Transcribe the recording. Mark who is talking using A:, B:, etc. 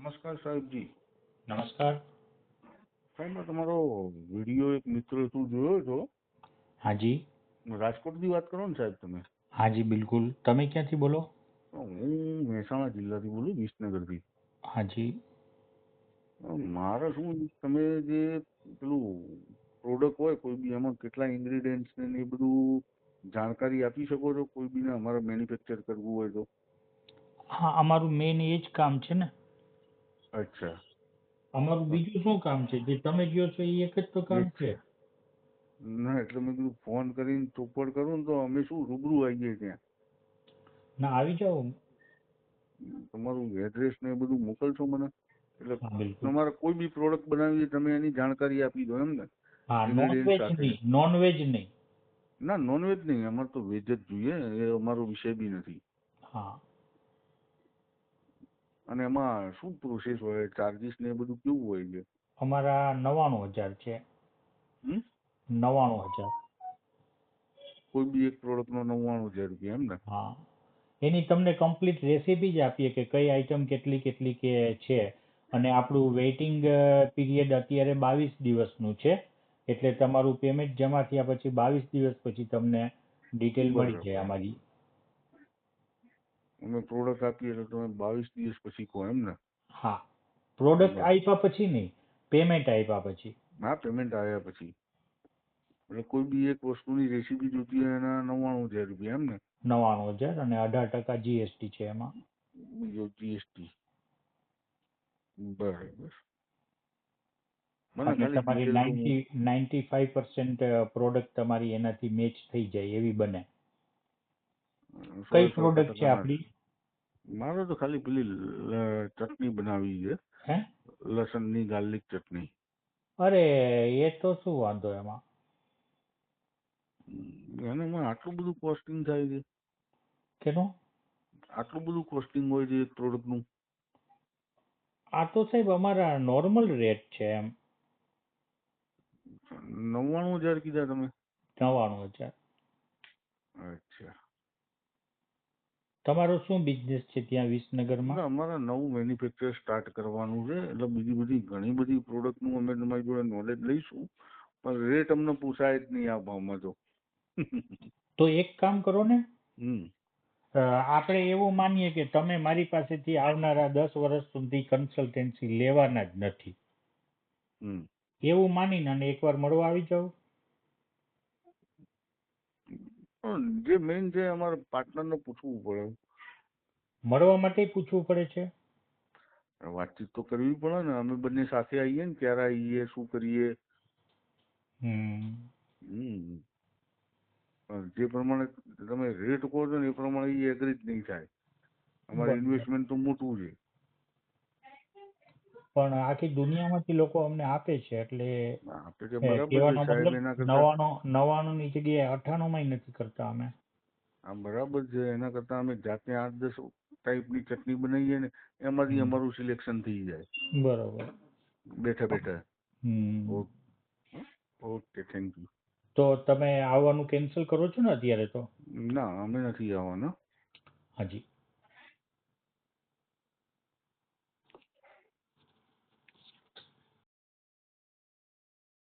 A: નમસ્કાર સાહેબજી.
B: નમસ્કાર.
A: સાહેબ મેં તમારો વિડીયો એક મિત્ર તું જોયો છો?
B: હાજી.
A: રાજકોટથી વાત કરો ને સાહેબ તમે?
B: હાજી બિલકુલ. તમે ક્યાંથી બોલો?
A: હું મહેસાણા જિલ્લાથી બોલું, વિસનગરથી.
B: હાજી.
A: મારે શું, તમે જે પેલું પ્રોડક્ટ હોય કોઈ બી, એમાં કેટલા ઇન્ગ્રીડિયન્ટ્સ ને એ બધું જાણકારી આપી શકો છો કોઈ બીને અમારે મેન્યુફેક્ચર કરવું હોય તો?
B: હા, અમારું મેઇન એ જ કામ છે ને.
A: અચ્છા.
B: અમારું બીજું શું કામ છે? જે તમે કહો છો એ એક જ તો કામ છે.
A: ના, એટલે મેં કીધું ફોન કરીને ચોપડ કરું ને તો અમે શું રૂબરૂ આવી જઈએ ત્યાં.
B: ના, આવી જાઓ.
A: તમારું એડ્રેસ ને એ બધું મોકલશો મને? એટલે
B: હા બિલકુલ.
A: તમારે કોઈ બી પ્રોડક્ટ બનાવી તમે એની જાણકારી આપી દો એમ ને?
B: હા,
A: ઇન્ગ્રેડિયન્ટ
B: નોનવેજ
A: સાથે.
B: નહીં, નોનવેજ નહીં.
A: ના, નોનવેજ નહીં, અમારે તો વેજ જ જોઈએ, એ અમારો વિષય બી નથી.
B: હા.
A: અને એમાં શું પ્રોસેસ હોય, ચાર્જીસ ને એ બધું કેવું હોય છે?
B: અમારા 99,000 છે. 99,000.
A: કોઈ બી એક પ્રોડક્ટ નો 99,000 રૂપિયા એમ ને?
B: હા. એની તમને કમ્પ્લીટ રેસીપી જ આપીએ કે કઈ આઈટમ કેટલી કેટલી કે છે. અને આપણું વેઇટિંગ પીરિયડ અત્યારે 22 દિવસનું છે. એટલે તમારું પેમેન્ટ જમા થયા પછી 22 દિવસ પછી તમને ડિટેલ મળી જાય
A: બરાબર.
B: અમારી.
A: અમે પ્રોડક્ટ આપીએ એટલે તમે 22 દિવસ પછી કહો એમ ને?
B: હા. પ્રોડક્ટ
A: બરાબર.
B: આપ્યા પછી નહીં, પેમેન્ટ આપ્યા પછી.
A: હા, પેમેન્ટ આવ્યા પછી. એટલે કોઈ બી એક વસ્તુની રેસીપી જોતી હોય એના 99,000 રૂપિયા એમ ને?
B: 99,000 અને 18% GST છે એમાં.
A: બીજો જીએસટી. બરાબર. મને
B: અને
A: ખાલી
B: તમારી
A: ડિટેલ તો
B: 95% પ્રોડક્ટ તમારી એનાથી મેચ થઈ જાય એવી બને.
A: 100
B: કઈ
A: એ 100
B: પ્રોડક્ટ છે
A: ટકાના.
B: આપણી?
A: મારે તો ખાલી પેલી ચટણી બનાવી છે,
B: હે?
A: લસણની ગાર્લિક ચટણી.
B: અરે એ તો શું વાંધો એમાં.
A: એનામાં આટલું બધું કોસ્ટિંગ થાય છે?
B: કેનું?
A: આટલું બધું કોસ્ટિંગ હોય છે એક પ્રોડક્ટનું?
B: આ તો સાહેબ અમારા નોર્મલ રેટ છે એમ.
A: 99,000 કીધા તમે?
B: 99,000.
A: અચ્છા.
B: તમારો શું બિઝનેસ છે ત્યાં વિસનગરમાં?
A: એટલે અમારે નવું મેન્યુફેક્ચર સ્ટાર્ટ કરવાનું છે, એટલે બીજી બધી ઘણી બધી પ્રોડક્ટનું અમે તમારી જોડે નોલેજ લઈશું, પણ રેટ અમને પોસાય જ નહીં આ ભાવમાં તો.
B: તો એક કામ કરો ને.
A: હમ.
B: આપણે એવું માનીએ કે તમે મારી પાસેથી આવનારા 10 વર્ષ સુધી કન્સલ્ટન્સી લેવાના જ નથી.
A: હમ.
B: એવું માનીને અને એકવાર મળવા આવી જાવ.
A: પણ જે મેઇન છે અમારે પાર્ટનરને પૂછવું પડે.
B: મળવા માટે પૂછવું પડે છે.
A: વાતચીત તો કરવી પડે ને, અમે બંને સાથે આવીએ ને, ક્યારે આવીએ, શું કરીએ.
B: હમ.
A: જે પ્રમાણે તમે રેટ કહો છો ને એ પ્રમાણે એ એગ્રી જ નહીં થાય. અમારે
B: બરાબર.
A: ઇન્વેસ્ટમેન્ટ તો મોટું છે.
B: પણ આખી દુનિયામાંથી લોકો અમને આપે છે એટલે
A: આપણે કે બરાબર છે
B: કહેવાનો
A: સાહેબ,
B: મતલબ
A: એના કરતા
B: 99 ની જગ્યાએ 98 નથી કરતા અમે.
A: આ બરાબર છે, એના કરતા અમે જાતે 8-10 ટાઈપની ચટણી બનાવીએ ને, એમાંથી અમારું સિલેક્શન થઈ જાય
B: બરોબર.
A: બેઠા બેઠા.
B: હમ.
A: Okay, thank you.
B: તો તમે આવવાનું કેન્સલ કરો છો ને અત્યારે તો?
A: ના, અમે નથી આવવાના.
B: હાજી.